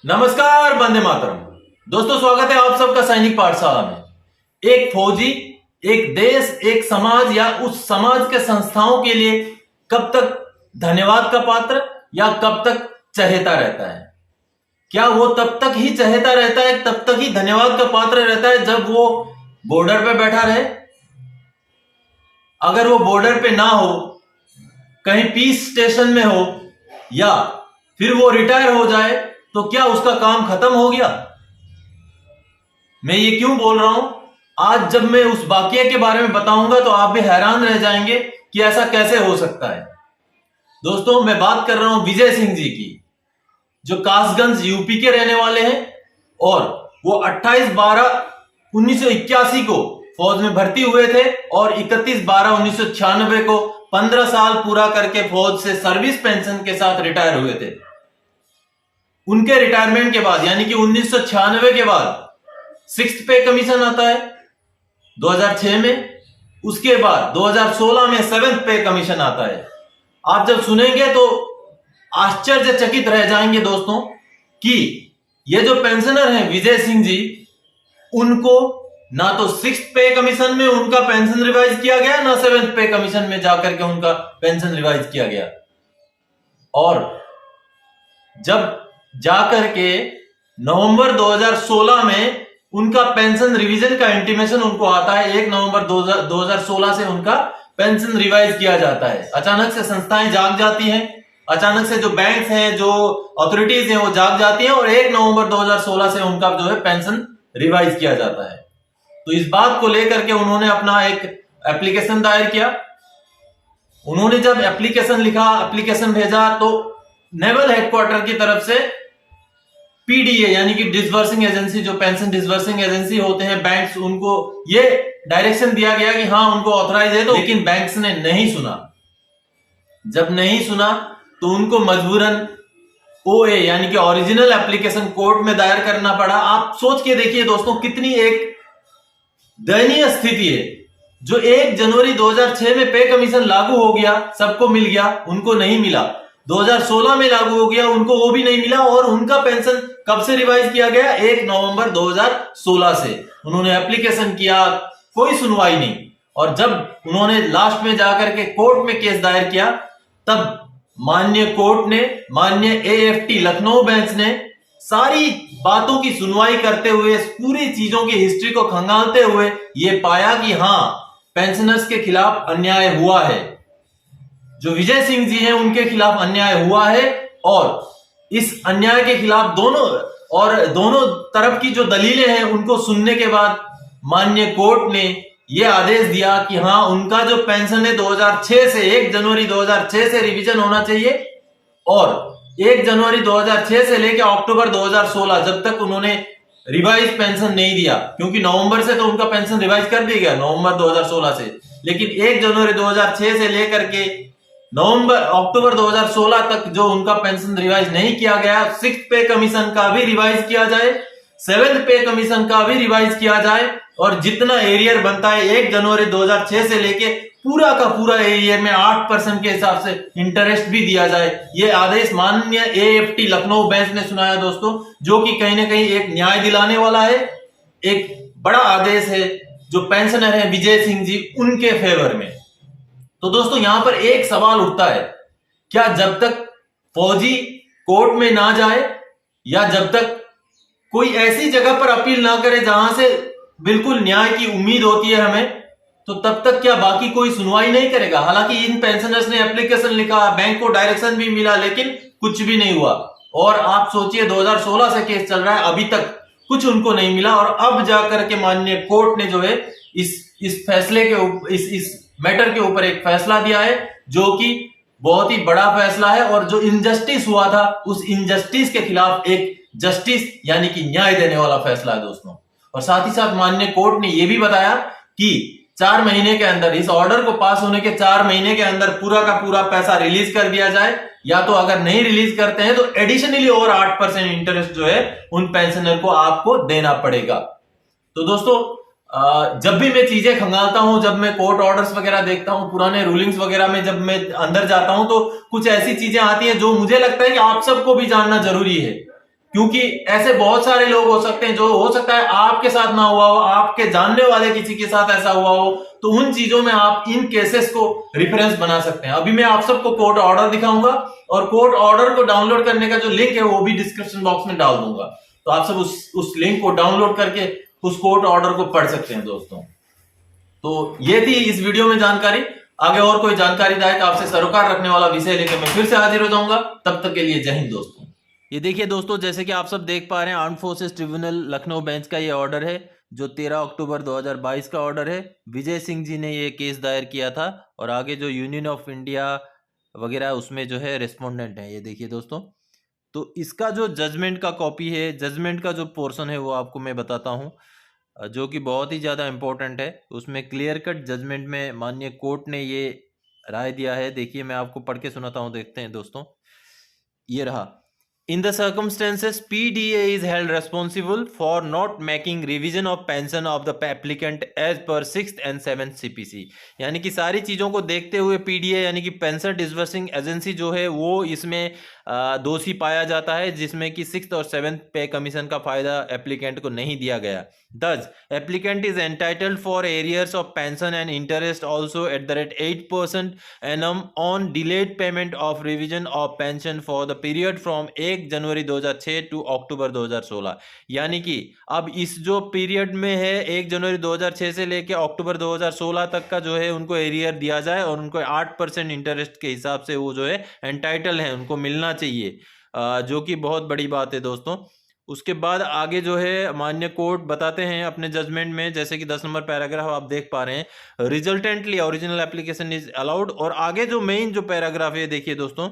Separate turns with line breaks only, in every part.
नमस्कार, वंदे मातरम। दोस्तों, स्वागत है आप सबका सैनिक पाठशाला में। एक फौजी एक देश, एक समाज या उस समाज के संस्थाओं के लिए कब तक धन्यवाद का पात्र या कब तक चहेता रहता है? क्या वो तब तक ही चहेता रहता है, तब तक ही धन्यवाद का पात्र रहता है जब वो बॉर्डर पे बैठा रहे? अगर वो बॉर्डर पे ना हो, कहीं पीस स्टेशन में हो या फिर वो रिटायर हो जाए, तो क्या उसका काम खत्म हो गया? मैं ये क्यों बोल रहा हूं? आज जब मैं उस वाकये के बारे में बताऊंगा तो आप भी हैरान रह जाएंगे कि ऐसा कैसे हो सकता है। दोस्तों, मैं बात कर रहा हूं विजय सिंह जी की, जो कासगंज यूपी के रहने वाले हैं और वो 28/12/1981 को फौज में भर्ती हुए थे और 31/12/1996 को 15 साल पूरा करके फौज से सर्विस पेंशन के साथ रिटायर हुए थे। उनके रिटायरमेंट के बाद यानी कि 1996 के बाद 6th पे कमीशन आता है 2006 में। उसके बाद 2016 में 7th पे कमीशन आता है। आप जब सुनेंगे तो आश्चर्यचकित रह जाएंगे दोस्तों कि ये जो पेंशनर हैं विजय सिंह जी, उनको ना तो 6th पे कमीशन में उनका पेंशन रिवाइज किया गया, ना 7th पे कमीशन में जाकर के उनका पेंशन रिवाइज किया गया। और जब जाकर के नवंबर 2016 में उनका पेंशन रिवीजन का इंटीमेशन उनको आता है, 1 नवंबर 2016 से उनका पेंशन रिवाइज किया जाता है। अचानक से संस्थाएं जाग जाती हैं, अचानक से जो बैंक्स हैं, जो अथॉरिटीज हैं, वो जाग जाती हैं और 1 नवंबर 2016 से उनका जो है पेंशन रिवाइज किया जाता है। तो इस बात को लेकर के उन्होंने अपना एक एप्लीकेशन दायर किया। उन्होंने जब एप्लीकेशन लिखा, एप्लीकेशन भेजा, तो नेवल हेडक्वार्टर की तरफ से पीडीए यानी कि डिसबर्सिंग एजेंसी, जो पेंशन डिसबर्सिंग एजेंसी होते हैं बैंक्स, उनको ये डायरेक्शन दिया गया कि हाँ उनको ऑथराइज है। तो लेकिन बैंक्स ने नहीं सुना। जब नहीं सुना तो उनको मजबूरन ओए यानी कि ओरिजिनल एप्लीकेशन कोर्ट में दायर करना पड़ा। आप सोच के देखिए दोस्तों, कितनी एक दयनीय स्थिति है। जो 1 जनवरी 2006 में पे कमीशन लागू हो गया, सबको मिल गया, उनको नहीं मिला। 2016 में लागू हो गया, उनको वो भी नहीं मिला। और उनका पेंशन कब से रिवाइज किया गया? 1 नवंबर 2016 से। उन्होंने एप्लीकेशन किया, कोई सुनवाई नहीं। और जब उन्होंने लास्ट में जाकर के कोर्ट में केस दायर किया, तब माननीय कोर्ट ने, माननीय एएफटी लखनऊ बेंच ने सारी बातों की सुनवाई करते हुए, पूरी चीजों की हिस्ट्री को खंगालते हुए ये पाया कि हाँ, पेंशनर्स के खिलाफ अन्याय हुआ है। जो विजय सिंह जी हैं उनके खिलाफ अन्याय हुआ है। और इस अन्याय के खिलाफ दोनों तरफ की जो दलीलें हैं उनको सुनने के बाद माननीय कोर्ट ने यह आदेश दिया कि हाँ, उनका जो पेंशन है 2006 से 1 जनवरी 2006 से रिवीजन होना चाहिए। और 1 जनवरी 2006 से लेकर अक्टूबर 2016 जब तक उन्होंने रिवाइज पेंशन नहीं दिया, क्योंकि नवंबर से तो उनका पेंशन रिवाइज कर दिया गया, नवंबर 2016 से, लेकिन 1 जनवरी 2006 से लेकर के अक्टूबर 2016 तक जो उनका पेंशन रिवाइज नहीं किया गया, 6th पे कमीशन का भी रिवाइज किया जाए, 7th पे कमीशन का भी रिवाइज किया जाए और जितना एरियर बनता है 1 जनवरी 2006 से लेके पूरा का पूरा एरियर में 8% के हिसाब से इंटरेस्ट भी दिया जाए। यह आदेश माननीय एएफटी लखनऊ बेंच ने सुनाया दोस्तों, जो कि कहीं ना कहीं एक न्याय दिलाने वाला है, एक बड़ा आदेश है जो पेंशनर है विजय सिंह जी उनके फेवर में। तो दोस्तों, यहां पर एक सवाल उठता है, क्या जब तक फौजी कोर्ट में ना जाए या जब तक कोई ऐसी जगह पर अपील ना करे जहां से बिल्कुल न्याय की उम्मीद होती है हमें, तो तब तक क्या बाकी कोई सुनवाई नहीं करेगा? हालांकि इन पेंशनर्स ने एप्लीकेशन लिखा, बैंक को डायरेक्शन भी मिला, लेकिन कुछ भी नहीं हुआ। और आप सोचिए 2016 से केस चल रहा है, अभी तक कुछ उनको नहीं मिला। और अब जाकर के माननीय कोर्ट ने जो है इस फैसले के इस मैटर के ऊपर एक फैसला दिया है, जो कि बहुत ही बड़ा फैसला है। और जो इनजस्टिस हुआ था, उस इनजस्टिस के खिलाफ एक जस्टिस यानी कि न्याय देने वाला फैसला है दोस्तों। और साथ ही साथ माननीय कोर्ट ने यह भी बताया कि 4 महीने के अंदर, इस ऑर्डर को पास होने के 4 महीने के अंदर पूरा का पूरा पैसा रिलीज कर दिया जाए, या तो अगर नहीं रिलीज करते हैं तो एडिशनली और 8% इंटरेस्ट जो है उन पेंशनर को आपको देना पड़ेगा। तो दोस्तों, जब भी मैं चीजें खंगालता हूं, जब मैं कोर्ट ऑर्डर्स वगैरह देखता हूं, पुराने रूलिंग्स वगैरह में जब मैं अंदर जाता हूं, तो कुछ ऐसी चीजें आती हैं जो मुझे लगता है कि आप सबको भी जानना जरूरी है। क्योंकि ऐसे बहुत सारे लोग हो सकते हैं, जो हो सकता है आपके साथ ना हुआ हो, आपके जानने वाले किसी के साथ ऐसा हुआ हो, तो उन चीजों में आप इन केसेस को रेफरेंस बना सकते हैं। अभी मैं आप सबको कोर्ट ऑर्डर दिखाऊंगा और कोर्ट ऑर्डर को डाउनलोड करने का जो लिंक है वो भी डिस्क्रिप्शन बॉक्स में डाल दूंगा, तो आप सब उस लिंक को डाउनलोड करके उस कोर्ट ऑर्डर को पढ़ सकते हैं दोस्तों। तो ये थी इस वीडियो में जानकारी। आगे और कोई जानकारीदायक आपसे सरोकार रखने वाला विषय लेकर मैं फिर से हाजिर हो जाऊंगा। तब तक के लिए जय हिंद दोस्तों। ये देखिए दोस्तों, जैसे कि आप सब देख पा रहे हैं, armed forces tribunal Lucknow bench का ये ऑर्डर है, जो 13 अक्टूबर 2022 का ऑर्डर है। विजय सिंह जी ने ये केस दायर किया था और आगे जो यूनियन ऑफ इंडिया वगैरह उसमें जो है रेस्पोंडेंट है। ये देखिए दोस्तों, तो इसका जो जजमेंट का कॉपी है, जजमेंट का जो पोर्शन है वो आपको मैं बताता हूँ, जो कि बहुत ही ज़्यादा इम्पोर्टेंट है। उसमें क्लियर कट जजमेंट में माननीय कोर्ट ने ये राय दिया है। देखिए मैं आपको पढ़ के सुनाता हूँ, देखते हैं दोस्तों। ये रहा: In the circumstances, PDA is held responsible for not making revision of pension of the applicant as per 6th and 7th CPC। यानी कि सारी चीज़ों को देखते हुए PDA यानी कि पेंशन डिसबर्सिंग एजेंसी जो है वो इसमें दोषी पाया जाता है, जिसमें कि 6th और 7th पे कमीशन का फायदा एप्लीकेंट को नहीं दिया गया। Thus, applicant is entitled for arrears of pension and interest also at the rate 8% annum on delayed payment of revision of pension for the period from 1 January 2006 to अक्टूबर 2016। यानी कि अब इस जो पीरियड में है 1 जनवरी 2006 से लेके अक्टूबर 2016 तक का जो है उनको एरियर दिया जाए और उनको 8% इंटरेस्ट के हिसाब से वो जो है एंटाइटल है, उनको मिलना चाहिए, जो कि बहुत बड़ी बात है दोस्तों। उसके बाद आगे जो है मान्य कोर्ट बताते हैं अपने जजमेंट में, जैसे कि 10 नंबर पैराग्राफ आप देख पा रहे हैं, resultantly original application is allowed. और आगे जो मेन जो पैराग्राफ है देखिए दोस्तों,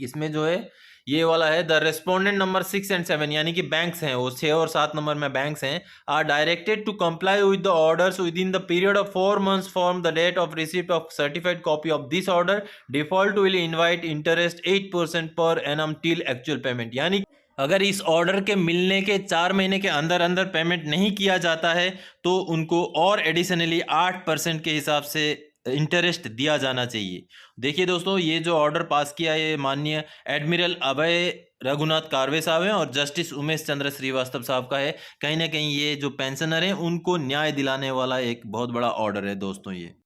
इसमें जो है ये वाला है, द रेस्पोंडेंट नंबर 6 एंड 7 यानी कि बैंक्स हैं, वो 6 और 7 नंबर में बैंक्स हैं, are directed to comply with the orders within the period of 4 months from the date of receipt of certified copy of this order. Default will invite interest 8% per annum till actual payment. यानी अगर इस order के मिलने के 4 महीने के अंदर अंदर पेमेंट नहीं किया जाता है तो उनको और एडिशनली 8% के हिसाब से इंटरेस्ट दिया जाना चाहिए। देखिए दोस्तों, ये जो ऑर्डर पास किया है माननीय एडमिरल अभय रघुनाथ कार्वे साहब हैं और जस्टिस उमेश चंद्र श्रीवास्तव साहब का है। कहीं ना कहीं ये जो पेंशनर हैं उनको न्याय दिलाने वाला एक बहुत बड़ा ऑर्डर है दोस्तों ये।